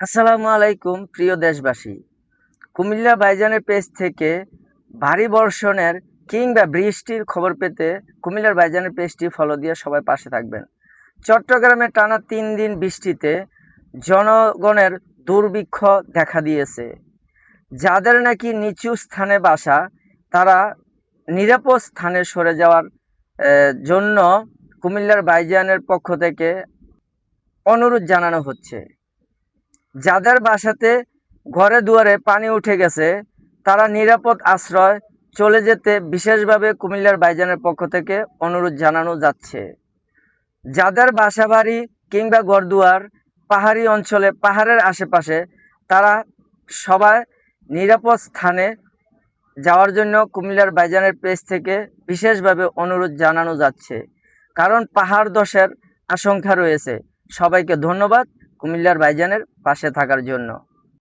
আসসালামু আলাইকুম প্রিয় দেশবাসী। কুমিল্লা ভাইজানের পেজ থেকে ভারী বর্ষণের কিংবা বৃষ্টির খবর পেতে কুমিল্লার ভাইজানের পেজটি ফলো দিয়ে সবাই পাশে থাকবেন। চট্টগ্রামে টানা 3 দিন বৃষ্টিতে জনগণের দুর্ভিক্ষ দেখা দিয়েছে। যাদের নাকি নিচু স্থানে বাসা, তারা নিরাপদ স্থানে সরে যাওয়ার জন্য কুমিল্লার ভাইজানের পক্ষ থেকে অনুরোধ জানানো হচ্ছে। যাদের বাসাতে ঘরে দুয়ারে পানি উঠে গেছে, তারা নিরাপদ আশ্রয় চলে যেতে বিশেষভাবে কুমিল্লার ভাইজানের পক্ষ থেকে অনুরোধ জানানো যাচ্ছে। যাদের বাসাবাড়ি কিংবা ঘরদুয়ার পাহাড়ি অঞ্চলে, পাহাড়ের আশেপাশে, তারা সবাই নিরাপদ স্থানে যাওয়ার জন্য কুমিল্লার ভাইজানের পেজ থেকে বিশেষভাবে অনুরোধ জানানো যাচ্ছে। কারণ পাহাড় ধসের আশঙ্কা রয়েছে। সবাইকে ধন্যবাদ কুমিল্লার ভাইজানের পাশে থাকার জন্য।